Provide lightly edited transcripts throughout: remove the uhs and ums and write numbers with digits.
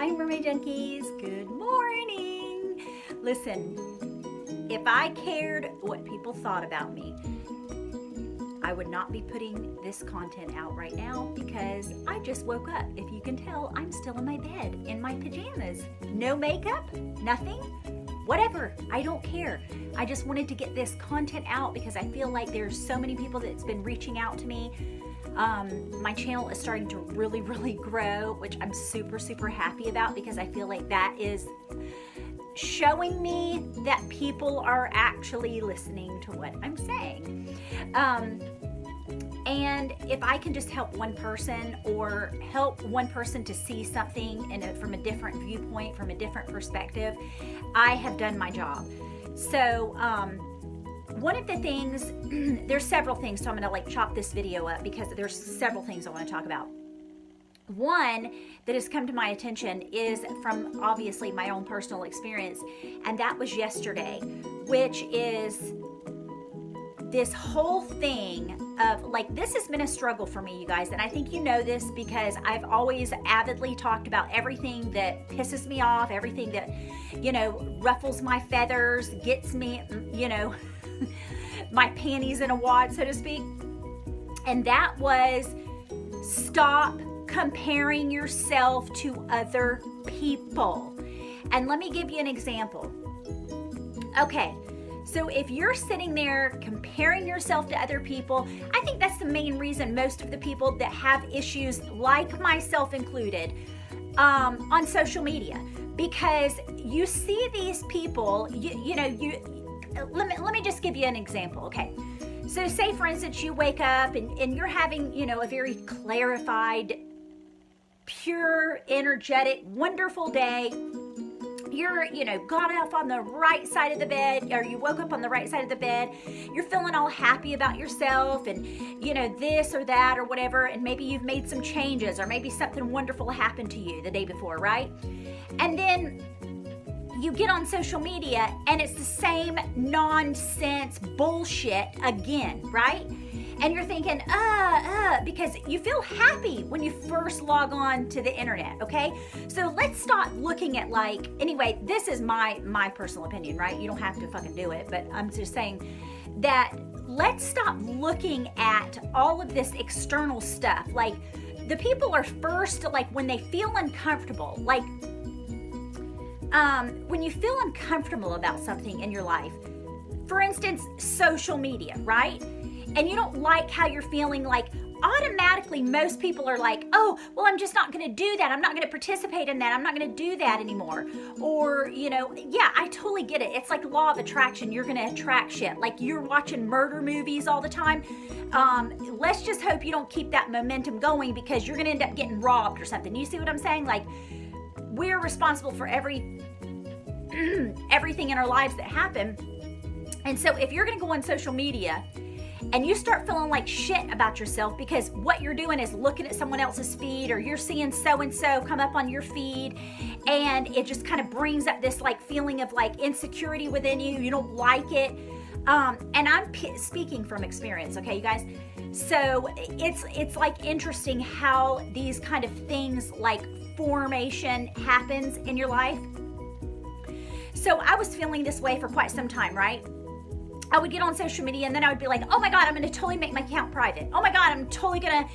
Hi, Mermaid Junkies. Good morning. Listen, if I cared what people thought about me, I would not be putting this content out right now because I just woke up. If you can tell, I'm still in my bed in my pajamas. No makeup, nothing, whatever. I don't care. I just wanted to get this content out because I feel like there's so many people that's been reaching out to me. My channel is starting to really grow, which I'm super happy about because I feel like that is showing me that people are actually listening to what I'm saying. And if I can just help one person or help one person to see something from a different viewpoint, from a different perspective, I have done my job. So, one of the things, there's several things, so I'm gonna chop this video up because there's several things I want to talk about. One that has come to my attention is from obviously my own personal experience, and that was yesterday, which is this whole thing of this has been a struggle for me, you guys, and I think you know this because I've always avidly talked about everything that pisses me off, everything that, ruffles my feathers, gets me, my panties in a wad, so to speak. And that was stop comparing yourself to other people. And let me give you an example. Okay, so if you're sitting there comparing yourself to other people, I think that's the main reason most of the people that have issues, like myself included, on social media, because you see these people, let me just give you an example, okay? So say, for instance, you wake up and you're having, a very clarified, pure, energetic, wonderful day. You're, got up on the right side of the bed, or you woke up on the right side of the bed. You're feeling all happy about yourself and, this or that or whatever. And maybe you've made some changes, or maybe something wonderful happened to you the day before, right? And then you get on social media and it's the same nonsense bullshit again, right? And you're thinking, because you feel happy when you first log on to the internet, okay? So let's stop looking at anyway, this is my personal opinion, right? You don't have to fucking do it, but I'm just saying that let's stop looking at all of this external stuff. The people are first, when they feel uncomfortable, when you feel uncomfortable about something in your life, for instance, social media, right? And you don't like how you're feeling, automatically most people are oh, well, I'm just not going to do that. I'm not going to participate in that. I'm not going to do that anymore. Or, yeah, I totally get it. It's like law of attraction. You're going to attract shit. You're watching murder movies all the time. Let's just hope you don't keep that momentum going because you're going to end up getting robbed or something. You see what I'm saying? We're responsible for everything in our lives that happen. And so if you're going to go on social media and you start feeling like shit about yourself because what you're doing is looking at someone else's feed, or you're seeing so-and-so come up on your feed, and it just kind of brings up this feeling of insecurity within you. You don't like it. And I'm speaking from experience, okay, you guys? So it's interesting how these kind of things formation happens in your life. So I was feeling this way for quite some time, right? I would get on social media and then I would be oh my God, I'm going to totally make my account private. Oh my God, I'm totally going to,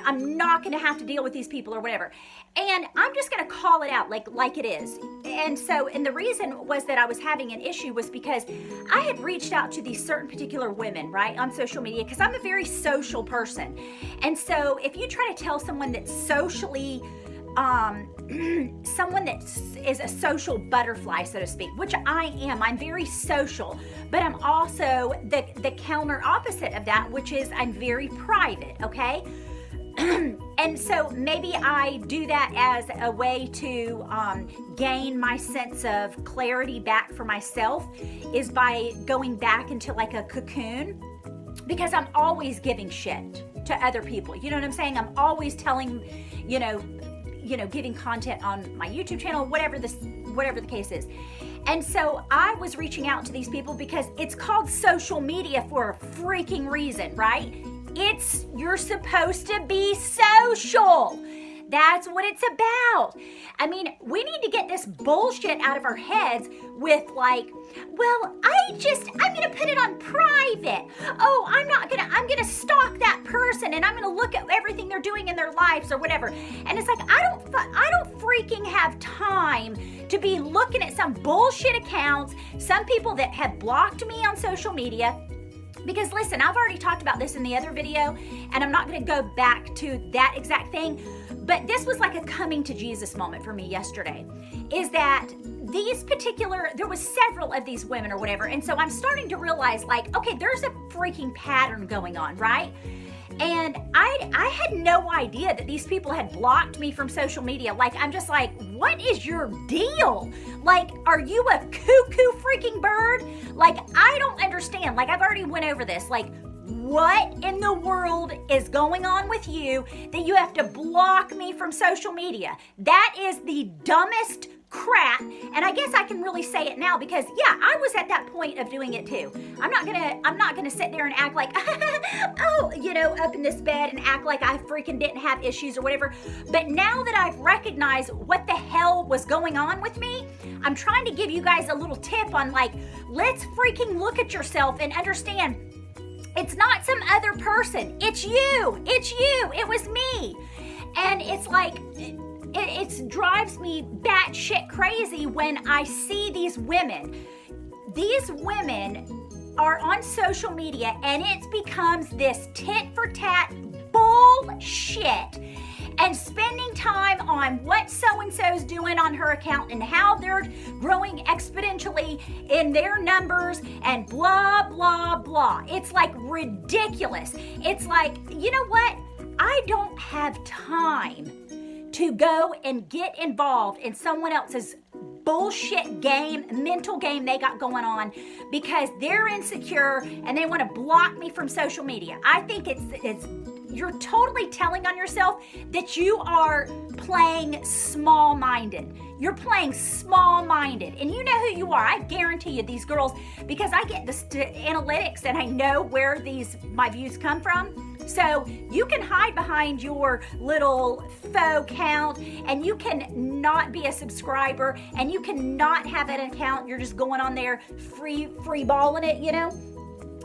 I'm not going to have to deal with these people or whatever. And I'm just going to call it out like it is. And the reason was that I was having an issue was because I had reached out to these certain particular women, right, on social media, because I'm a very social person. And so if you try to tell someone that's socially someone that is a social butterfly, so to speak, which I am. I'm very social, but I'm also the counter opposite of that, which is I'm very private, okay? And so maybe I do that as a way to gain my sense of clarity back for myself, is by going back into a cocoon, because I'm always giving shit to other people. You know what I'm saying? I'm always telling, giving content on my YouTube channel, whatever the case is. And so I was reaching out to these people because it's called social media for a freaking reason, right? You're supposed to be social. That's what it's about. I mean, we need to get this bullshit out of our heads with like, well, I'm going to put it on private. Oh, I'm going to stalk that person and I'm going to look at everything they're doing in their lives or whatever. And it's like, I don't freaking have time to be looking at some bullshit accounts, some people that have blocked me on social media. Because listen, I've already talked about this in the other video, and I'm not going to go back to that exact thing, but this was like a coming to Jesus moment for me yesterday, is that there was several of these women or whatever, and so I'm starting to realize like, okay, there's a freaking pattern going on, right? And I had no idea that these people had blocked me from social media. Like, I'm just like, what is your deal? Like, are you a cuckoo freaking bird? Like, I don't understand. Like, I've already went over this. Like, what in the world is going on with you that you have to block me from social media? That is the dumbest crap. And I guess I can really say it now because I was at that point of doing it too. I'm not gonna sit there and act like oh, up in this bed and act like I freaking didn't have issues or whatever. But now that I've recognized what the hell was going on with me, I'm trying to give you guys a little tip on like, let's freaking look at yourself and understand it's not some other person. It's you. It was me. And it's like, it drives me batshit crazy when I see these women. These women are on social media and it becomes this tit for tat bullshit. And spending time on what so-and-so's doing on her account and how they're growing exponentially in their numbers and blah, blah, blah. It's like ridiculous. It's like, you know what? I don't have time to go and get involved in someone else's bullshit mental game they got going on because they're insecure and they want to block me from social media. I think you're totally telling on yourself that you are playing small-minded. You're playing small-minded. And you know who you are. I guarantee you these girls, because I get the analytics and I know where my views come from. So you can hide behind your little faux account and you can not be a subscriber and you can not have an account. You're just going on there free balling it,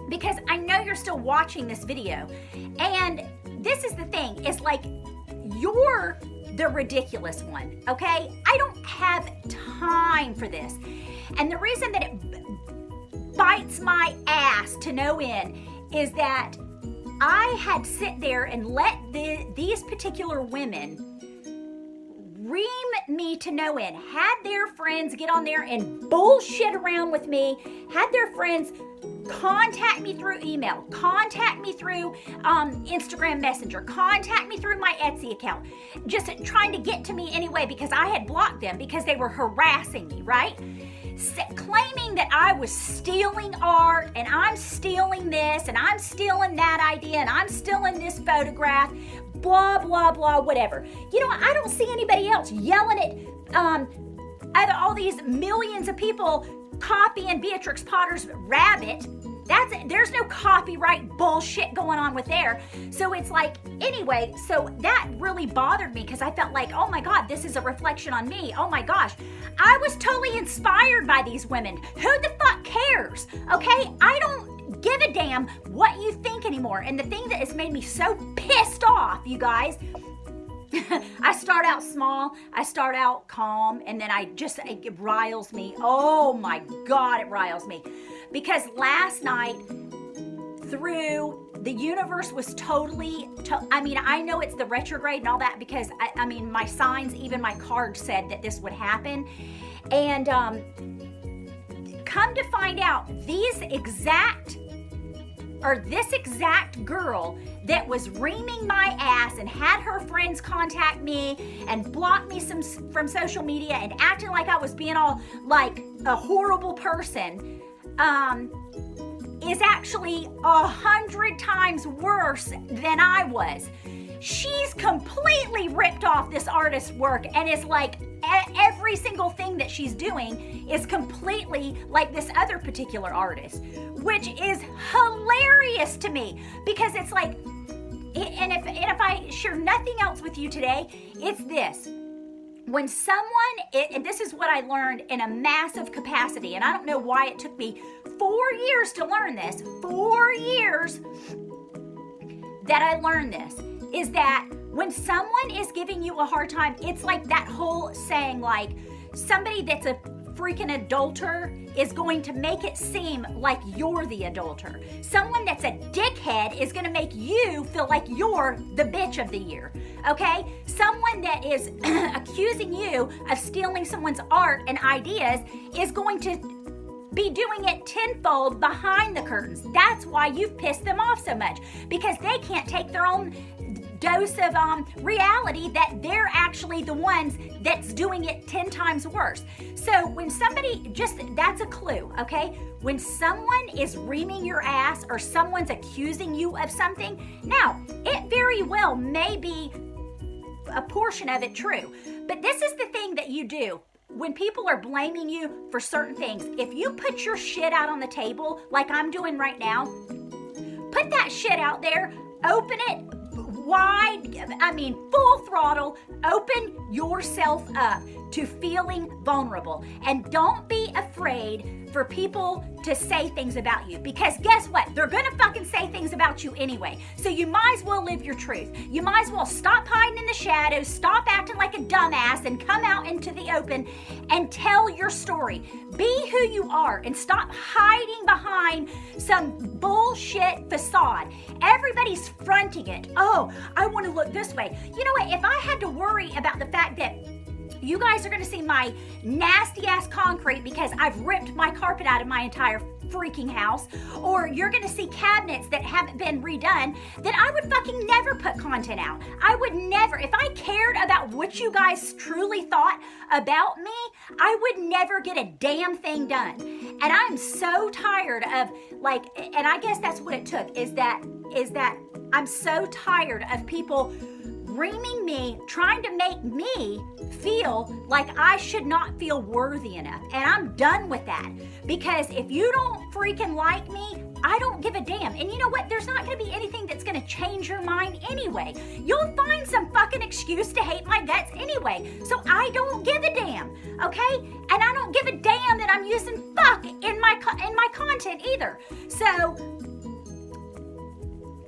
because I know you're still watching this video. And this is the thing, it's like you're the ridiculous one, okay? I don't have time for this. And the reason that it bites my ass to no end is that I had sit there and let these particular women ream me to no end, had their friends get on there and bullshit around with me, had their friends contact me through email, contact me through Instagram Messenger, contact me through my Etsy account, just trying to get to me anyway because I had blocked them because they were harassing me, right? Claiming that I was stealing art and I'm stealing this and I'm stealing that idea and I'm stealing this photograph, blah, blah, blah, whatever. I don't see anybody else yelling at all these millions of people copying Beatrix Potter's rabbit. There's no copyright bullshit going on with there. So it's like, anyway, so that really bothered me because I felt like, oh my God, this is a reflection on me. Oh my gosh. I was totally inspired by these women. Who the fuck cares? Okay? I don't give a damn what you think anymore. And the thing that has made me so pissed off, you guys, I start out small, I start out calm, and then it riles me. Oh my God, it riles me. Because last night, the universe was totally, I know it's the retrograde and all that because, my signs, even my card said that this would happen. And come to find out, this exact girl that was reaming my ass and had her friends contact me and block me from social media and acting like I was being all like a horrible person, is actually 100 times worse than I was. She's completely ripped off this artist's work and it's like every single thing that she's doing is completely like this other particular artist, which is hilarious to me because it's like, and if I share nothing else with you today, it's this. When someone, and this is what I learned in a massive capacity, and I don't know why it took me 4 years to learn this, 4 years that I learned this, is that when someone is giving you a hard time, it's like that whole saying, like somebody that's a freaking adulterer is going to make it seem like you're the adulterer. Someone that's a dickhead is going to make you feel like you're the bitch of the year, okay? Someone that is accusing you of stealing someone's art and ideas is going to be doing it tenfold behind the curtains. That's why you've pissed them off so much, because they can't take their own dose of reality that they're actually the ones that's doing it 10 times worse. So when somebody, that's a clue, okay? When someone is reaming your ass or someone's accusing you of something, now, it very well may be a portion of it true, but this is the thing that you do. When people are blaming you for certain things, if you put your shit out on the table like I'm doing right now, put that shit out there, open it wide, full throttle, open yourself up to feeling vulnerable. And don't be afraid for people to say things about you, because guess what? They're gonna fucking say things about you anyway. So you might as well live your truth. You might as well stop hiding in the shadows, stop acting like a dumbass, and come out into the open and tell your story. Be who you are and stop hiding behind some bullshit facade. Everybody's fronting it. Oh, I want to look this way. You know what? If I had to worry about the fact that you guys are going to see my nasty ass concrete because I've ripped my carpet out of my entire freaking house, or you're going to see cabinets that haven't been redone, then I would fucking never put content out. I would never. If I cared about what you guys truly thought about me, I would never get a damn thing done. And I'm so tired of, like, and I guess that's what it took, is that I'm so tired of people reaming me, trying to make me feel like I should not feel worthy enough. And I'm done with that, because if you don't freaking like me, I don't give a damn. And you know what? There's not going to be anything that's going to change your mind anyway. You'll find some fucking excuse to hate my guts anyway. So I don't give a damn, okay? And I don't give a damn that I'm using fuck in my content either. So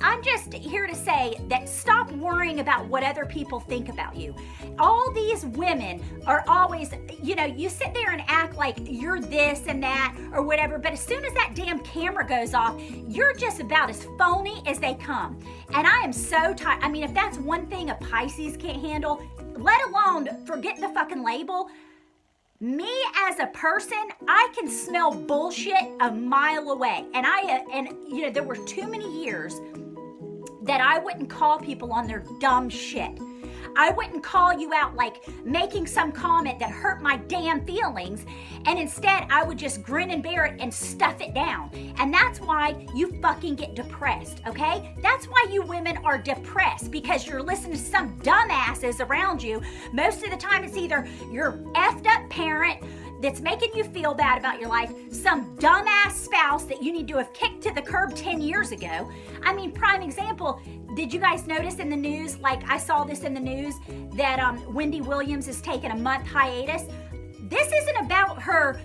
I'm just here to say that stop worrying about what other people think about you. All these women are always, you sit there and act like you're this and that or whatever, but as soon as that damn camera goes off, you're just about as phony as they come. And I am so tired. I mean, if that's one thing a Pisces can't handle, let alone forget the fucking label, me as a person, I can smell bullshit a mile away. And there were too many years that I wouldn't call people on their dumb shit. I wouldn't call you out like making some comment that hurt my damn feelings, and instead I would just grin and bear it and stuff it down. And that's why you fucking get depressed, okay? That's why you women are depressed, because you're listening to some dumbasses around you. Most of the time it's either your effed up parent that's making you feel bad about your life, some dumbass spouse that you need to have kicked to the curb 10 years ago. I mean, prime example, did you guys notice in the news, like I saw this in the news, that Wendy Williams is taking a month hiatus? This isn't about her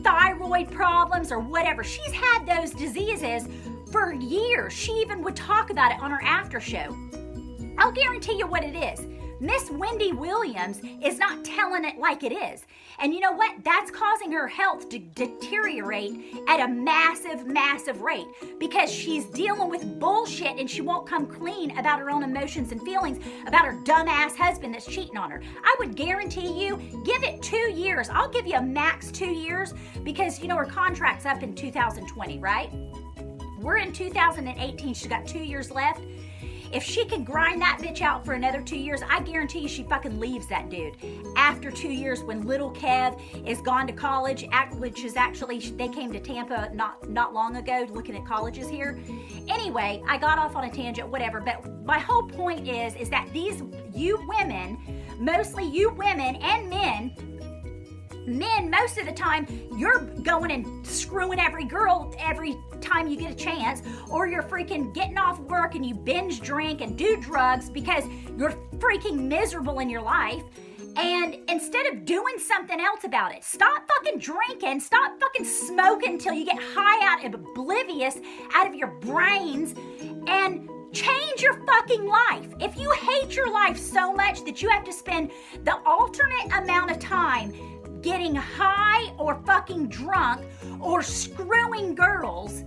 thyroid problems or whatever. She's had those diseases for years. She even would talk about it on her after show. I'll guarantee you what it is. Miss Wendy Williams is not telling it like it is. And you know what? That's causing her health to deteriorate at a massive, massive rate, because she's dealing with bullshit and she won't come clean about her own emotions and feelings about her dumbass husband that's cheating on her. I would guarantee you, give it 2 years. I'll give you a max 2 years, because her contract's up in 2020, right? We're in 2018. She's got 2 years left. If she can grind that bitch out for another 2 years, I guarantee you she fucking leaves that dude. After 2 years, when little Kev is gone to college, which is actually, they came to Tampa not long ago looking at colleges here. Anyway, I got off on a tangent, whatever, but my whole point is that you women, mostly you women and men, most of the time, you're going and screwing every girl every time you get a chance, or you're freaking getting off work and you binge drink and do drugs because you're freaking miserable in your life. And instead of doing something else about it, stop fucking drinking, stop fucking smoking until you get high out and oblivious out of your brains, and change your fucking life. If you hate your life so much that you have to spend the alternate amount of time getting high or fucking drunk or screwing girls,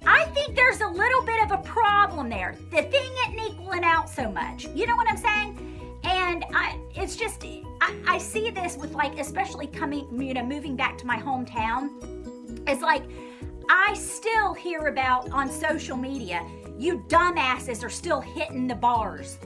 I think there's a little bit of a problem there. The thing isn't equaling out so much. You know what I'm saying? And it's just, I see this with, like, especially coming, moving back to my hometown. It's like, I still hear about on social media, you dumbasses are still hitting the bars.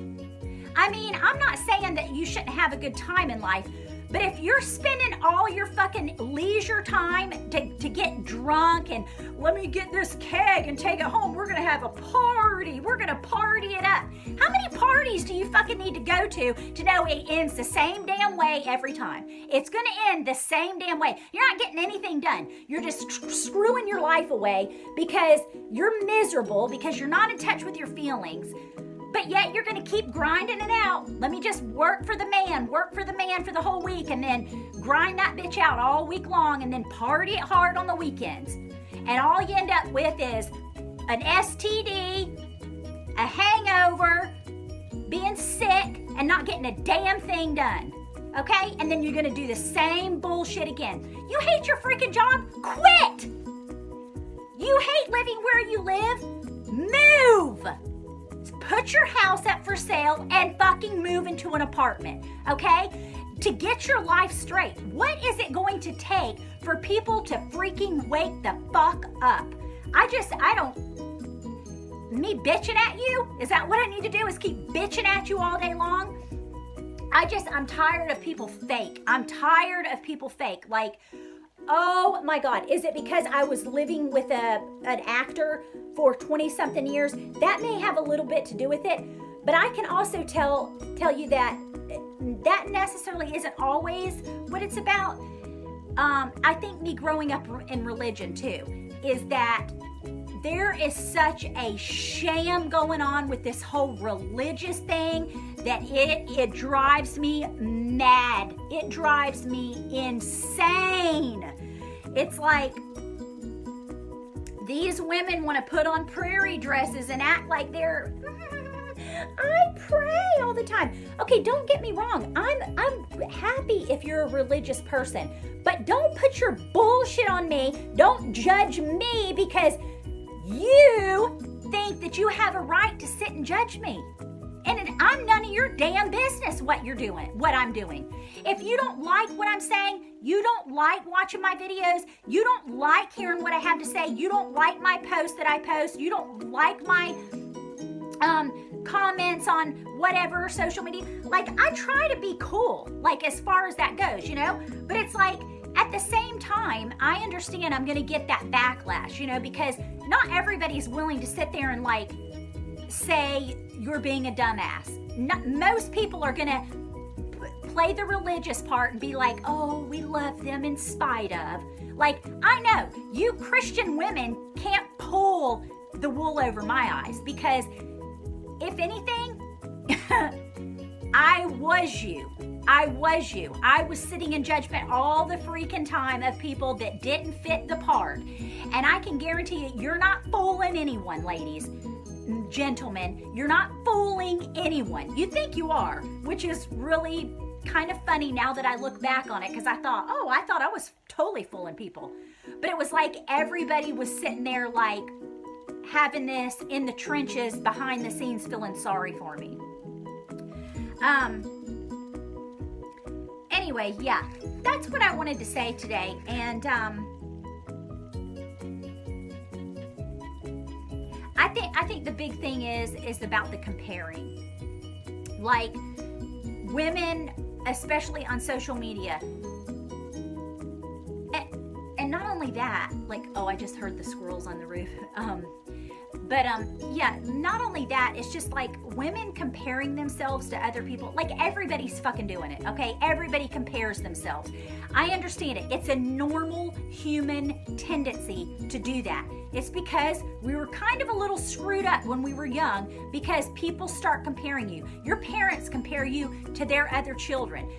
I mean, I'm not saying that you shouldn't have a good time in life, but if you're spending all your fucking leisure time to get drunk and let me get this keg and take it home, we're going to have a party. We're going to party it up. How many parties do you fucking need to go to know it ends the same damn way every time? It's going to end the same damn way. You're not getting anything done. You're just screwing your life away because you're miserable, because you're not in touch with your feelings. But yet you're going to keep grinding it out. Let me just work for the man for the whole week, and then grind that bitch out all week long, and then party it hard on the weekends. And all you end up with is an STD, a hangover, being sick, and not getting a damn thing done. Okay? And then you're going to do the same bullshit again. You hate your freaking job? Quit! You hate living where you live? Move! Put your house up for sale and fucking move into an apartment, okay? To get your life straight. What is it going to take for people to freaking wake the fuck up? Me bitching at you? Is that what I need to do, is keep bitching at you all day long? I'm tired of people fake. I'm tired of people fake. Like, oh my God, is it because I was living with an actor for 20-something years? That may have a little bit to do with it, but I can also tell you that necessarily isn't always what it's about. I think me growing up in religion too, is that there is such a sham going on with this whole religious thing that it drives me mad. It drives me insane. It's like these women want to put on prairie dresses and act like they're I pray all the time. Okay, don't get me wrong. I'm happy if you're a religious person, but don't put your bullshit on me. Don't judge me because you think that you have a right to sit and judge me. And I'm none of your damn business what I'm doing. If you don't like what I'm saying, you don't like watching my videos, you don't like hearing what I have to say, you don't like my posts that I post, you don't like my comments on whatever social media, like, I try to be cool, like, as far as that goes, but it's like, at the same time, I understand I'm going to get that backlash, because not everybody's willing to sit there and, like, say you're being a dumbass. Most people are going to play the religious part and be like, oh, we love them in spite of. Like, I know, you Christian women can't pull the wool over my eyes, because if anything, I was you. I was sitting in judgment all the freaking time of people that didn't fit the part. And I can guarantee you, you're not fooling anyone, ladies, gentlemen. You're not fooling anyone. You think you are, which is really kind of funny now that I look back on it, because I thought I was totally fooling people. But it was like everybody was sitting there, like, having this in the trenches behind the scenes, feeling sorry for me. Anyway, yeah, that's what I wanted to say today. And I think the big thing is about the comparing. Like, women, especially on social media, and not only that, like, oh, I just heard the squirrels on the roof. But yeah, not only that, it's just like women comparing themselves to other people. Like everybody's fucking doing it, okay? Everybody compares themselves. I understand it. It's a normal human tendency to do that. It's because we were kind of a little screwed up when we were young, because people start comparing you. Your parents compare you to their other children.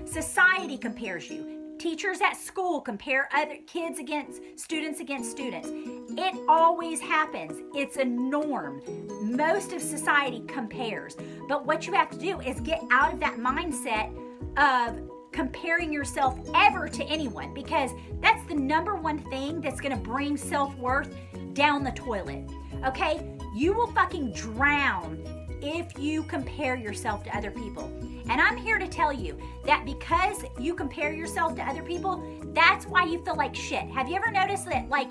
Society compares you. Teachers at school compare other kids against students. It always happens. It's a norm. Most of society compares. But what you have to do is get out of that mindset of comparing yourself ever to anyone, because that's the number one thing that's going to bring self-worth down the toilet. Okay? You will fucking drown if you compare yourself to other people. And I'm here to tell you that because you compare yourself to other people, that's why you feel like shit. Have you ever noticed that, like,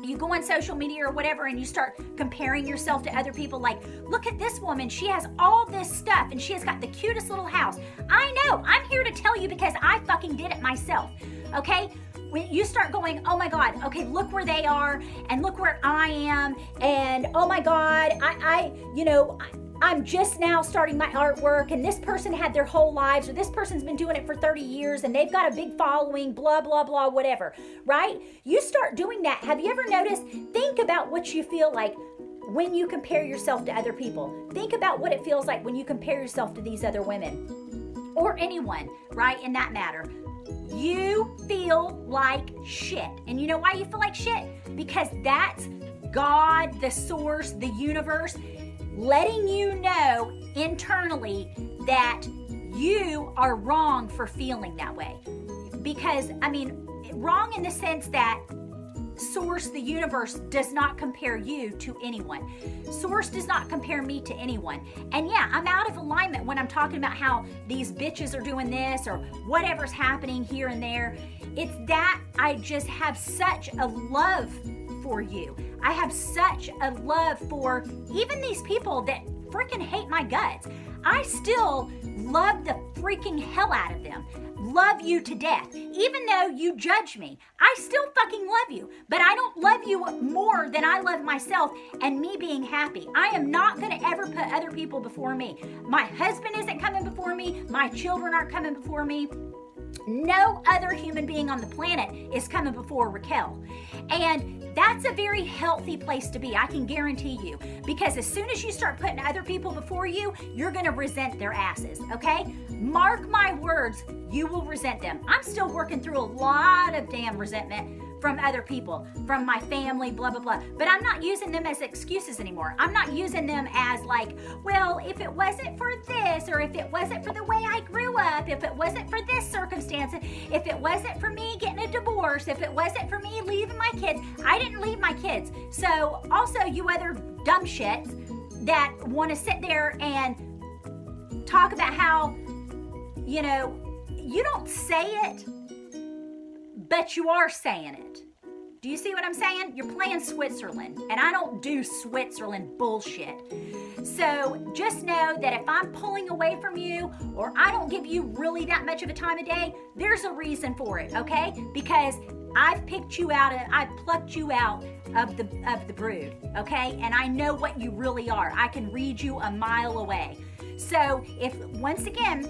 you go on social media or whatever and you start comparing yourself to other people? Like, look at this woman. She has all this stuff and she has got the cutest little house. I know. I'm here to tell you because I fucking did it myself. Okay? When you start going, oh my God, okay, look where they are and look where I am, and oh my God, I'm just now starting my artwork, and this person had their whole lives, or this person's been doing it for 30 years and they've got a big following, blah, blah, blah, whatever, right? You start doing that. Have you ever noticed? Think about what you feel like when you compare yourself to other people. Think about what it feels like when you compare yourself to these other women or anyone, right? In that matter. You feel like shit. And you know why you feel like shit? Because that's God, the source, the universe, letting you know internally that you are wrong for feeling that way. Because, wrong in the sense that Source, the universe, does not compare you to anyone. Source does not compare me to anyone. And yeah, I'm out of alignment when I'm talking about how these bitches are doing this or whatever's happening here and there. It's that I just have such a love for you. I have such a love for even these people that freaking hate my guts. I still love the freaking hell out of them. Love you to death. Even though you judge me, I still fucking love you. But I don't love you more than I love myself and me being happy. I am not going to ever put other people before me. My husband isn't coming before me. My children aren't coming before me. No other human being on the planet is coming before Raquel. And that's a very healthy place to be, I can guarantee you. Because as soon as you start putting other people before you, you're going to resent their asses, okay? Mark my words, you will resent them. I'm still working through a lot of damn resentment from other people, from my family, blah, blah, blah. But I'm not using them as excuses anymore. I'm not using them as like, well, if it wasn't for this, or if it wasn't for the way I grew up, if it wasn't for this circumstance, if it wasn't for me getting a divorce, if it wasn't for me leaving my kids, I didn't leave my kids. So also you other dumb shits that want to sit there and talk about how, you don't say it, but you are saying it. Do you see what I'm saying? You're playing Switzerland, and I don't do Switzerland bullshit. So just know that if I'm pulling away from you, or I don't give you really that much of a time of day, there's a reason for it, okay? Because I've picked you out, I've plucked you out of the brood, okay? And I know what you really are. I can read you a mile away. So if, once again,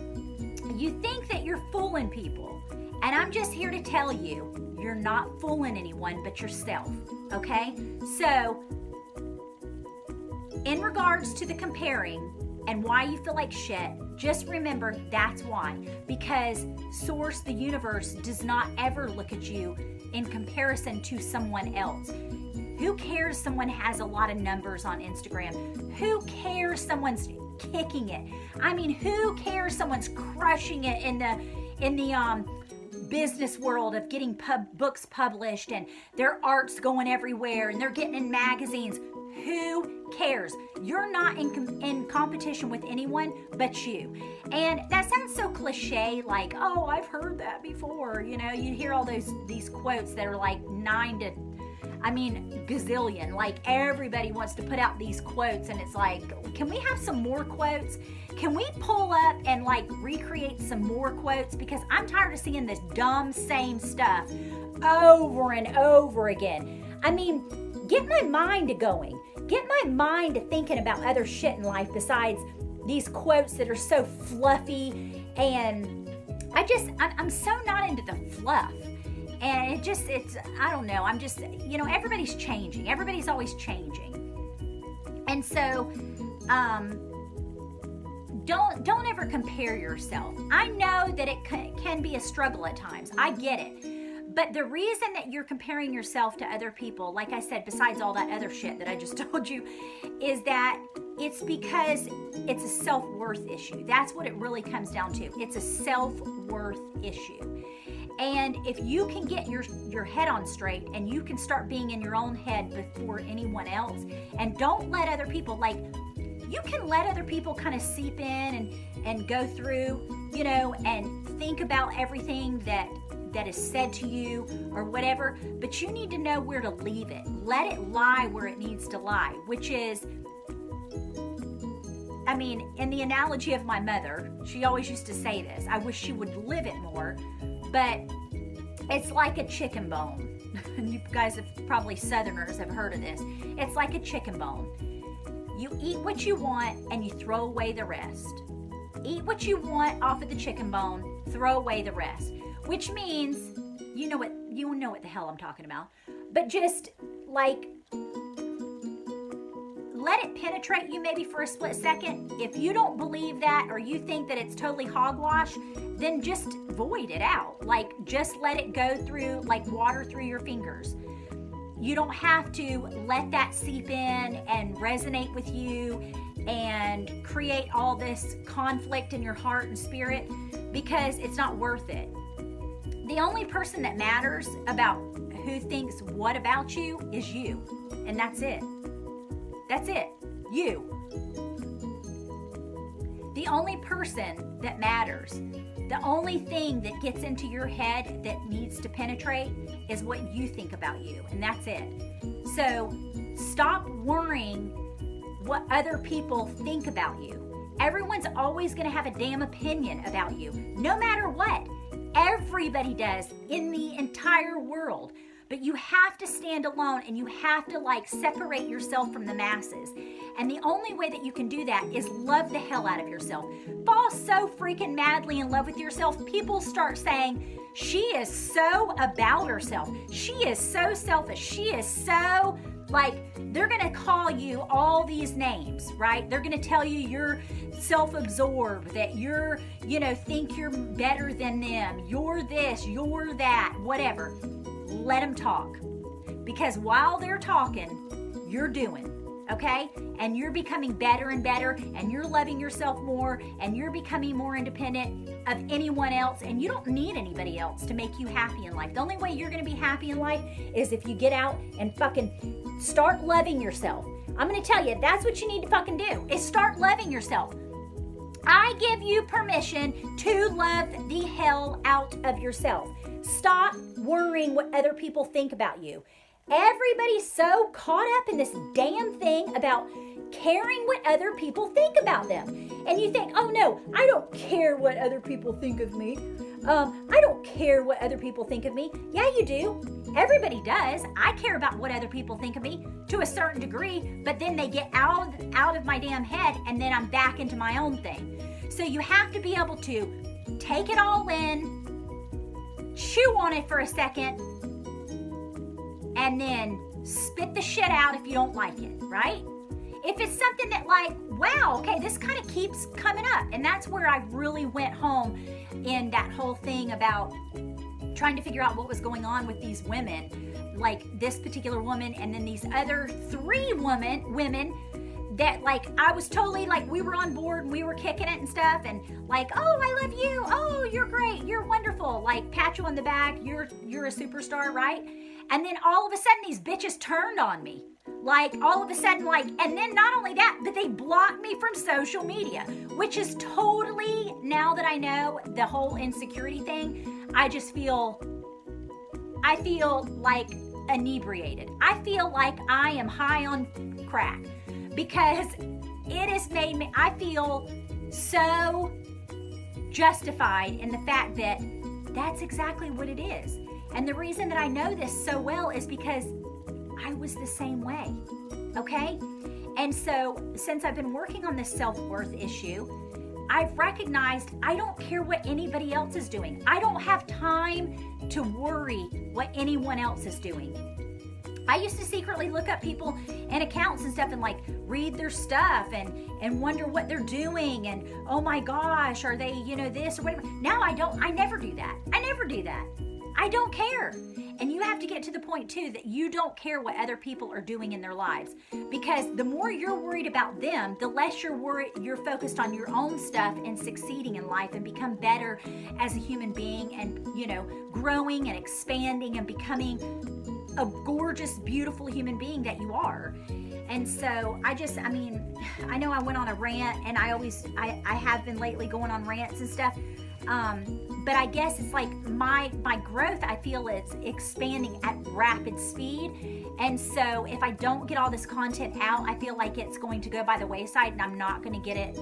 you think that you're fooling people, and I'm just here to tell you, you're not fooling anyone but yourself, okay? So, in regards to the comparing and why you feel like shit, just remember that's why. Because Source, the universe, does not ever look at you in comparison to someone else. Who cares someone has a lot of numbers on Instagram? Who cares someone's kicking it? Who cares someone's crushing it in the business world of getting books published and their art's going everywhere and they're getting in magazines? Who cares? You're not in competition with anyone but you. And that sounds so cliche, like, oh, I've heard that before. You hear all these quotes that are like gazillion. Like everybody wants to put out these quotes, and it's like, can we have some more quotes? Can we pull up and recreate some more quotes? Because I'm tired of seeing this dumb same stuff over and over again. Get my mind going. get my mind thinking about other shit in life besides these quotes that are so fluffy. And I'm so not into the fluff. And it's, I don't know, I'm just, everybody's changing. Everybody's always changing. And so, don't ever compare yourself. I know that it can be a struggle at times. I get it. But the reason that you're comparing yourself to other people, like I said, besides all that other shit that I just told you, is that it's because it's a self-worth issue. That's what it really comes down to. It's a self-worth issue. And if you can get your head on straight and you can start being in your own head before anyone else, and don't let other people, you can let other people kind of seep in and go through, and think about everything that is said to you or whatever, but you need to know where to leave it. Let it lie where it needs to lie, which is, in the analogy of my mother, she always used to say this. I wish she would live it more, but it's like a chicken bone. You guys Southerners have heard of this. It's like a chicken bone. You eat what you want and you throw away the rest. Eat what you want off of the chicken bone, throw away the rest. Which means, you know what the hell I'm talking about. But just let it penetrate you maybe for a split second. If you don't believe that, or you think that it's totally hogwash, then just void it out. Just let it go through like water through your fingers. You don't have to let that seep in and resonate with you and create all this conflict in your heart and spirit, because it's not worth it. The only person that matters about who thinks what about you is you. And that's it. That's it. You. The only person that matters, the only thing that gets into your head that needs to penetrate is what you think about you. And that's it. So stop worrying what other people think about you. Everyone's always going to have a damn opinion about you, no matter what. Everybody does in the entire world. But you have to stand alone, and you have to separate yourself from the masses. And the only way that you can do that is love the hell out of yourself. Fall so freaking madly in love with yourself, people start saying, she is so about herself. She is so selfish. She is so, they're going to call you all these names, right? They're going to tell you you're self-absorbed, that you're, think you're better than them. You're this, you're that, whatever. Let them talk, because while they're talking, you're doing, okay? And you're becoming better and better, and you're loving yourself more, and you're becoming more independent of anyone else, and you don't need anybody else to make you happy in life. The only way you're going to be happy in life is if you get out and fucking start loving yourself. I'm going to tell you, that's what you need to fucking do, is start loving yourself. I give you permission to love the hell out of yourself. Stop worrying what other people think about you. Everybody's so caught up in this damn thing about caring what other people think about them. And you think, oh no, I don't care what other people think of me. I don't care what other people think of me. Yeah, you do. Everybody does. I care about what other people think of me to a certain degree, but then they get out of my damn head, and then I'm back into my own thing. So you have to be able to take it all in, chew on it for a second, and then spit the shit out if you don't like it, right? If it's something that wow, okay, this kind of keeps coming up. And that's where I really went home in that whole thing about trying to figure out what was going on with these women, this particular woman, and then these other 3 women that I was totally we were on board and we were kicking it and stuff, and oh, I love you, oh, you're great, you're wonderful, pat you on the back, you're a superstar, right? And then all of a sudden these bitches turned on me. All of a sudden, and then not only that, but they blocked me from social media, which is totally, now that I know the whole insecurity thing, I feel inebriated. I feel like I am high on crack, because it has made me, I feel so justified in the fact that that's exactly what it is. And the reason that I know this so well is because I was the same way, okay? And so since I've been working on this self-worth issue, I've recognized I don't care what anybody else is doing. I don't have time to worry what anyone else is doing. I used to secretly look up people and accounts and stuff and like read their stuff and wonder what they're doing and, oh my gosh, are they, this or whatever. Now I never do that. I don't care. And you have to get to the point too that you don't care what other people are doing in their lives, because the more you're worried about them, the less you're focused on your own stuff and succeeding in life and become better as a human being and, growing and expanding and becoming a gorgeous, beautiful human being that you are. And so I know I went on a rant, and I have been lately going on rants and stuff. But I guess it's like my growth, I feel it's expanding at rapid speed. And so if I don't get all this content out, I feel like it's going to go by the wayside and I'm not going to get it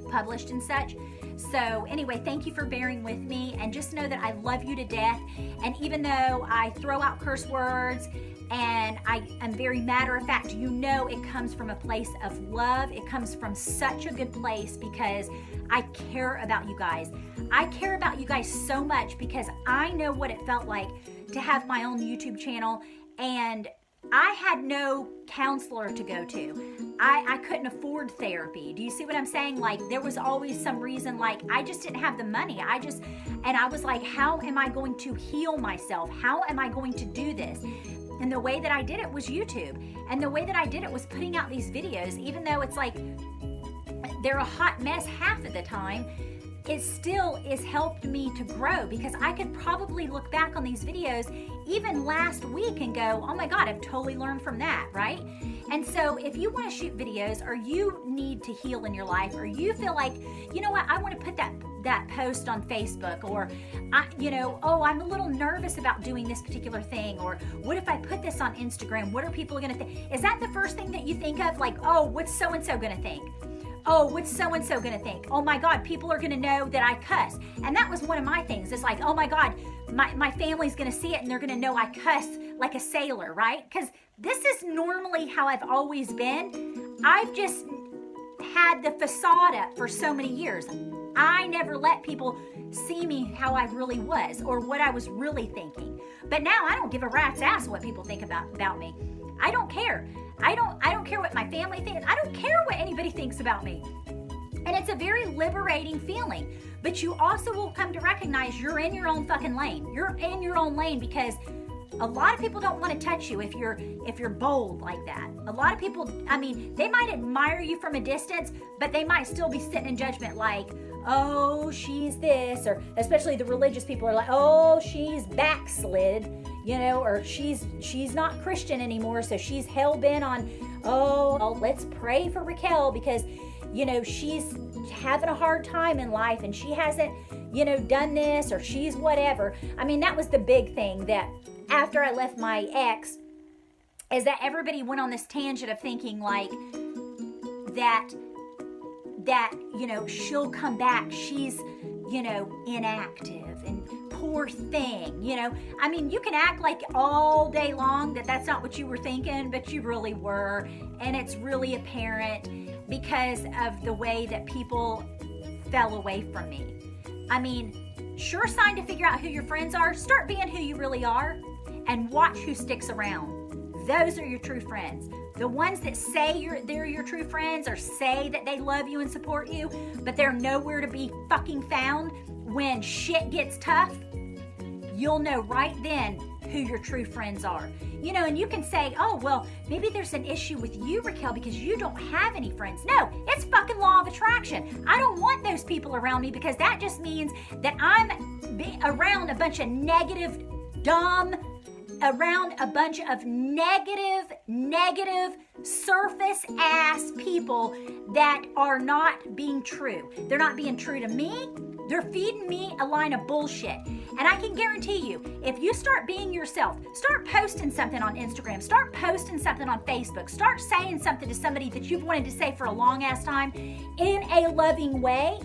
published and such. So anyway, thank you for bearing with me, and just know that I love you to death. And even though I throw out curse words and I am very matter of fact, it comes from a place of love. It comes from such a good place because I care about you guys. I care about you guys so much because I know what it felt like to have my own YouTube channel, and I had no counselor to go to. I couldn't afford therapy. Do you see what I'm saying? Like, there was always some reason, like, I just didn't have the money. And I was like, how am I going to heal myself? How am I going to do this? And the way that I did it was YouTube. And the way that I did it was putting out these videos, even though it's like, they're a hot mess half of the time. It still has helped me to grow, because I could probably look back on these videos even last week and go, oh my God, I've totally learned from that, right? And so if you want to shoot videos, or you need to heal in your life, or you feel like, you know what, I want to put that post on Facebook, or I'm a little nervous about doing this particular thing, or what if I put this on Instagram? What are people going to think? Is that the first thing that you think of? Like, oh, what's so-and-so going to think? Oh, what's so-and-so going to think? Oh my God, people are going to know that I cuss. And that was one of my things. It's like, oh my God, my family's going to see it and they're going to know I cuss like a sailor, right? Because this is normally how I've always been. I've just had the facade up for so many years. I never let people see me how I really was or what I was really thinking. But now I don't give a rat's ass what people think about me. I don't care. I don't care what my family thinks. I don't care what anybody thinks about me. And it's a very liberating feeling. But you also will come to recognize you're in your own fucking lane. You're in your own lane, because a lot of people don't want to touch you if you're bold like that. A lot of people, they might admire you from a distance, but they might still be sitting in judgment like, oh, she's this, or especially the religious people are like, oh, she's backslid, or she's not Christian anymore, so she's hell-bent on, oh, let's pray for Raquel because, she's having a hard time in life and she hasn't, done this, or she's whatever. That was the big thing that after I left my ex, is that everybody went on this tangent of thinking like that she'll come back, she's inactive and poor thing. You can act like all day long that that's not what you were thinking, but you really were, and it's really apparent because of the way that people fell away from me. Sure sign to figure out who your friends are. Start being who you really are and watch who sticks around. Those are your true friends. The ones that say they're your true friends, or say that they love you and support you, but they're nowhere to be fucking found when shit gets tough, you'll know right then who your true friends are. And you can say, oh, well, maybe there's an issue with you, Raquel, because you don't have any friends. No, it's fucking law of attraction. I don't want those people around me, because that just means that I'm around a bunch of negative, dumb, around a bunch of negative, surface ass people that are not being true. They're not being true to me. They're feeding me a line of bullshit. And I can guarantee you, if you start being yourself, start posting something on Instagram, start posting something on Facebook, start saying something to somebody that you've wanted to say for a long ass time in a loving way,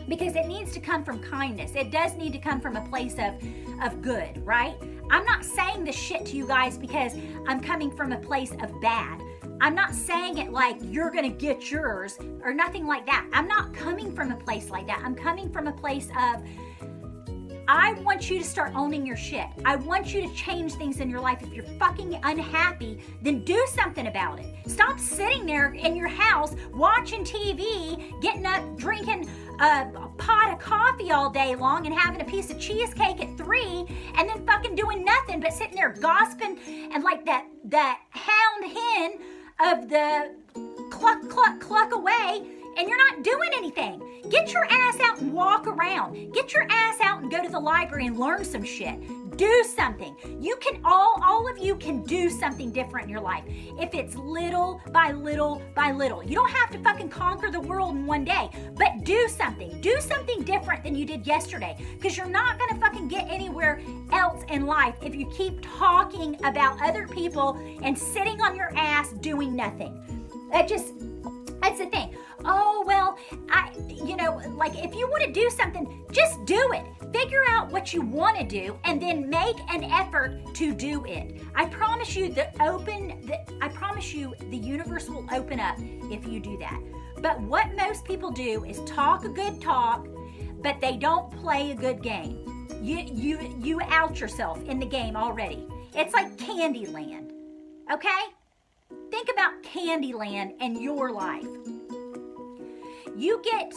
because it needs to come from kindness. It does need to come from a place of good, right? I'm not saying this shit to you guys because I'm coming from a place of bad. I'm not saying it like you're going to get yours or nothing like that. I'm not coming from a place like that. I'm coming from a place of, I want you to start owning your shit. I want you to change things in your life. If you're fucking unhappy, then do something about it. Stop sitting there in your house watching TV, getting up, drinking a pot of coffee all day long and having a piece of cheesecake at 3 and then fucking doing nothing but sitting there gossiping and like that hound hen of the cluck, cluck, cluck away, and you're not doing anything. Get your ass out and walk around. Get your ass out and go to the library and learn some shit. Do something. You can, all of you can do something different in your life. If it's little by little by little. You don't have to fucking conquer the world in one day, but do something. Do something different than you did yesterday, because you're not gonna fucking get anywhere else in life if you keep talking about other people and sitting on your ass doing nothing. That's the thing. Oh, well, like if you want to do something, just do it. Figure out what you want to do and then make an effort to do it. I promise you the universe will open up if you do that. But what most people do is talk a good talk, but they don't play a good game. You out yourself in the game already. It's like Candyland. Okay? Think about Candyland in your life. You get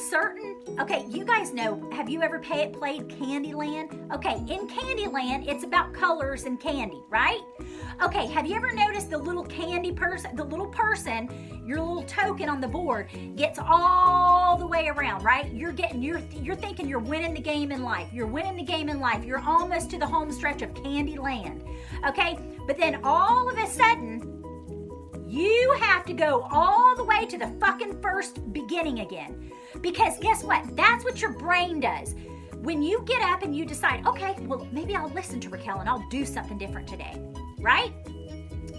you guys know, have you ever played Candyland? Okay, in Candyland, it's about colors and candy, right? Okay, have you ever noticed the little person, your little token on the board gets all the way around, right? You're thinking you're winning the game in life. You're winning the game in life. You're almost to the home stretch of Candyland, okay? But then all of a sudden, you have to go all the way to the fucking first beginning again. Because guess what? That's what your brain does. When you get up and you decide, okay, well, maybe I'll listen to Raquel and I'll do something different today, right?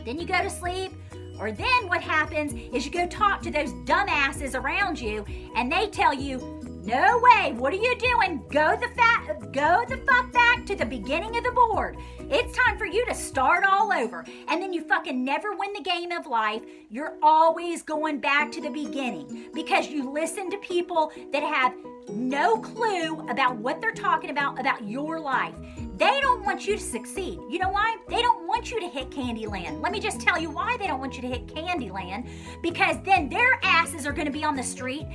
Then you go to sleep, or then what happens is you go talk to those dumbasses around you and they tell you, no way, what are you doing? Go the fuck back to the beginning of the board. It's time for you to start all over. And then you fucking never win the game of life. You're always going back to the beginning because you listen to people that have no clue about what they're talking about your life. They don't want you to succeed. You know why? They don't want you to hit Candyland. Let me just tell you why they don't want you to hit Candyland. Because then their asses are going to be on the street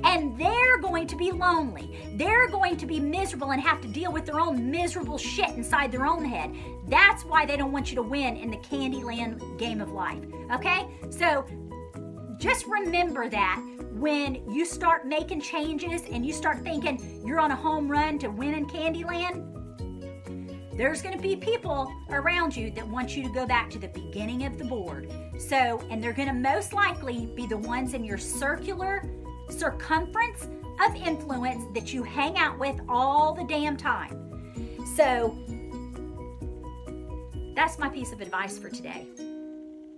and they're going to be lonely. They're going to be miserable and have to deal with their own miserable shit inside their own head. That's why they don't want you to win in the Candyland game of life. Okay? So just remember that when you start making changes and you start thinking you're on a home run to win in Candyland, there's going to be people around you that want you to go back to the beginning of the board. So, and they're going to most likely be the ones in your circumference of influence that you hang out with all the damn time. So, that's my piece of advice for today.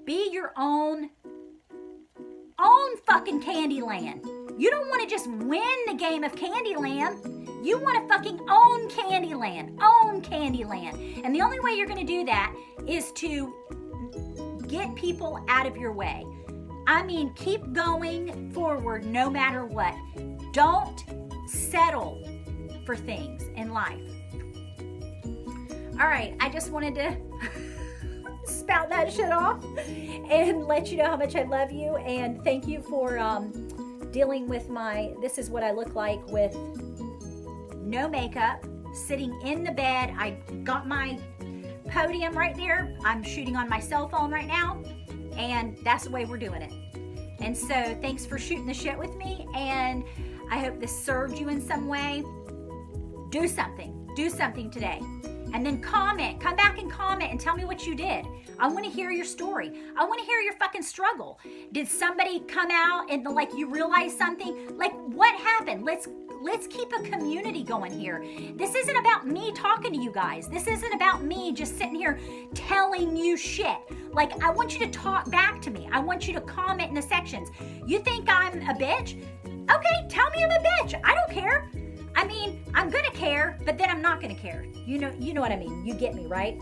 Be your own fucking Candyland. You don't want to just win the game of Candyland. You want to fucking own Candyland. Own Candyland. And the only way you're going to do that is to get people out of your way. I mean, keep going forward no matter what. Don't settle for things in life. All right, I just wanted to spout that shit off and let you know how much I love you, and thank you for dealing with this is what I look like with no makeup, sitting in the bed. I got my podium right there. I'm shooting on my cell phone right now, and that's the way we're doing it. And so thanks for shooting the shit with me, and I hope this served you in some way. Do something today. And then comment, come back and comment and tell me what you did. I want to hear your story. I want to hear your fucking struggle. Did somebody come out and like you realize something? Like what happened? Let's keep a community going here. This isn't about me talking to you guys. This isn't about me just sitting here telling you shit. Like I want you to talk back to me. I want you to comment in the sections. You think I'm a bitch? Okay, tell me I'm a bitch. I don't care. I mean, I'm gonna care, but then I'm not gonna care. You know what I mean. You get me, right?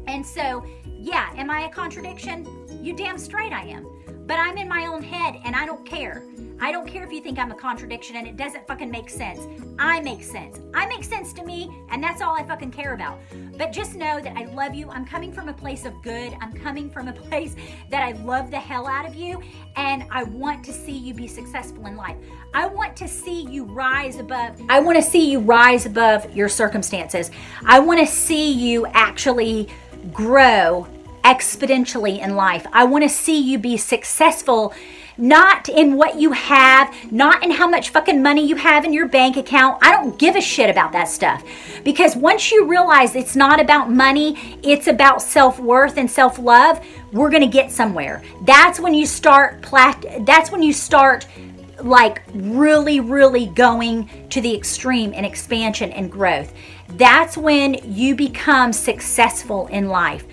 And so, yeah, am I a contradiction? You damn straight I am. but I'm in my own head and I don't care. I don't care if you think I'm a contradiction and it doesn't fucking make sense. I make sense. I make sense to me, and that's all I fucking care about. But just know that I love you. I'm coming from a place of good. I'm coming from a place that I love the hell out of you, and I want to see you be successful in life. I want to see you rise above. I want to see you rise above your circumstances. I want to see you actually grow exponentially in life. I want to see you be successful, not in what you have, not in how much fucking money you have in your bank account. I don't give a shit about that stuff. Because once you realize it's not about money, it's about self-worth and self-love, we're going to get somewhere. That's when you start like really, really going to the extreme in expansion and growth. That's when you become successful in life.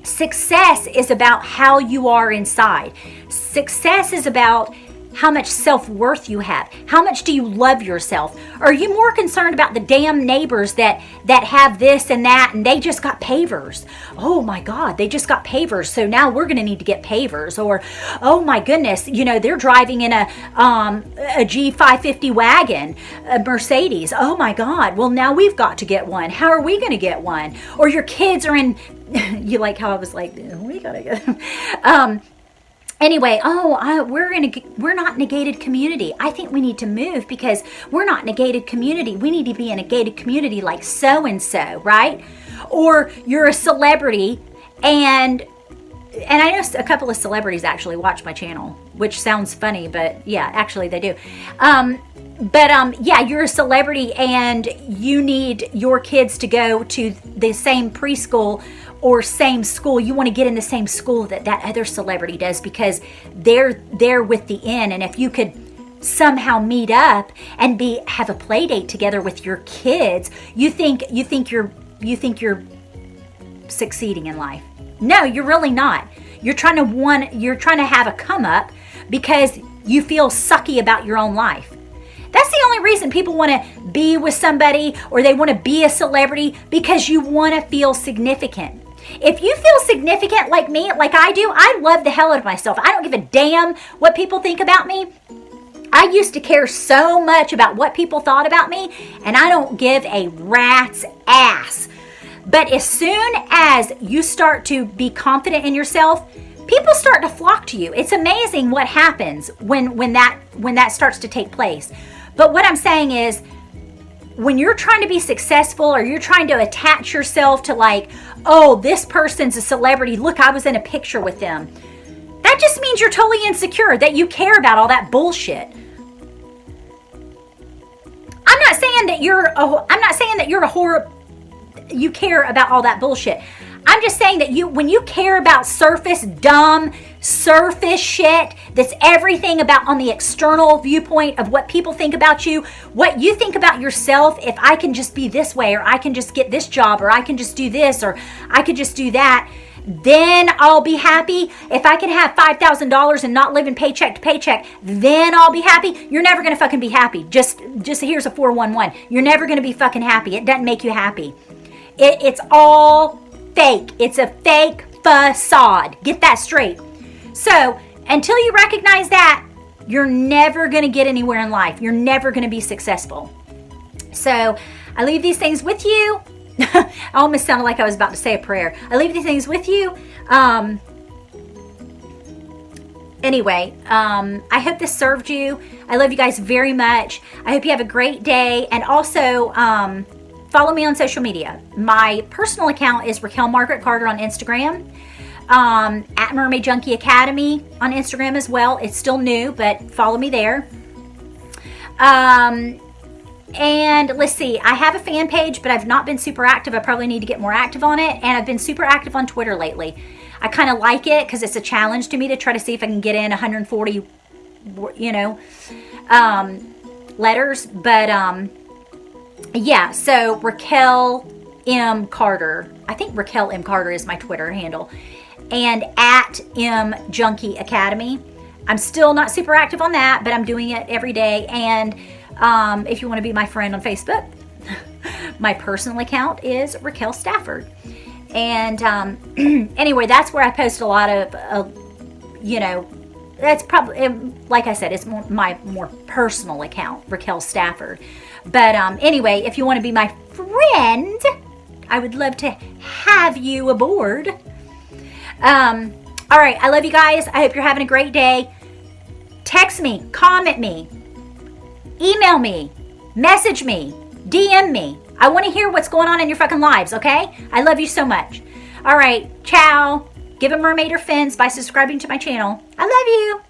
Success is about how you are inside. Success is about how much self-worth you have. How much do you love yourself? Are you more concerned about the damn neighbors that have this and that and they just got pavers? Oh my God, they just got pavers, so now we're going to need to get pavers. Or, oh my goodness, they're driving in a G550 wagon, a Mercedes. Oh my God, well now we've got to get one. How are we going to get one? Or your kids are in, you like how I was like, we got to get them. Anyway, we're not in a gated community. I think we need to move because we're not in a gated community. We need to be in a gated community like so-and-so, right? Or you're a celebrity and I know a couple of celebrities actually watch my channel, which sounds funny, but yeah, actually they do. Yeah, you're a celebrity and you need your kids to go to the same preschool or same school. You want to get in the same school that other celebrity does because they're there with the in. And if you could somehow meet up and have a play date together with your kids, you think you're succeeding in life. No, you're really not. You're trying to have a come up because you feel sucky about your own life. That's the only reason people want to be with somebody or they want to be a celebrity, because you want to feel significant. If you feel significant like me, like I do, I love the hell out of myself. I don't give a damn what people think about me. I used to care so much about what people thought about me, and I don't give a rat's ass. But as soon as you start to be confident in yourself, people start to flock to you. It's amazing what happens when that starts to take place. But what I'm saying is, when you're trying to be successful or you're trying to attach yourself to like, oh, this person's a celebrity, look, I was in a picture with them. That just means you're totally insecure, that you care about all that bullshit. I'm not saying that you're a whore, you care about all that bullshit. I'm just saying that when you care about surface shit, that's everything about on the external viewpoint of what people think about you, what you think about yourself, if I can just be this way, or I can just get this job, or I can just do this, or I could just do that, then I'll be happy. If I can have $5,000 and not living paycheck to paycheck, then I'll be happy. You're never gonna fucking be happy. Just here's a 411. You're never gonna be fucking happy. It doesn't make you happy. It's all fake. It's a fake facade. Get that straight. So until you recognize that, you're never going to get anywhere in life. You're never going to be successful. So I leave these things with you. I almost sounded like I was about to say a prayer. I leave these things with you. Anyway, I hope this served you. I love you guys very much. I hope you have a great day. And also, follow me on social media. My personal account is Raquel Margaret Carter on Instagram. At Mermaid Junkie Academy on Instagram as well. It's still new, but follow me there. And let's see, I have a fan page, but I've not been super active. I probably need to get more active on it. And I've been super active on Twitter lately. I kind of like it because it's a challenge to me to try to see if I can get in 140, letters. But, yeah, so Raquel M. Carter. I think Raquel M. Carter is my Twitter handle. And at M Junkie Academy. I'm still not super active on that, but I'm doing it every day. And if you want to be my friend on Facebook, my personal account is Raquel Stafford. And anyway, that's where I post a lot of, that's probably, like I said, it's my more personal account, Raquel Stafford. But anyway, if you want to be my friend, I would love to have you aboard. All right, I love you guys. I hope you're having a great day. Text me, comment me, email me, message me, DM me. I want to hear what's going on in your fucking lives, okay? I love you so much. All right, ciao. Give a mermaid her fins by subscribing to my channel. I love you.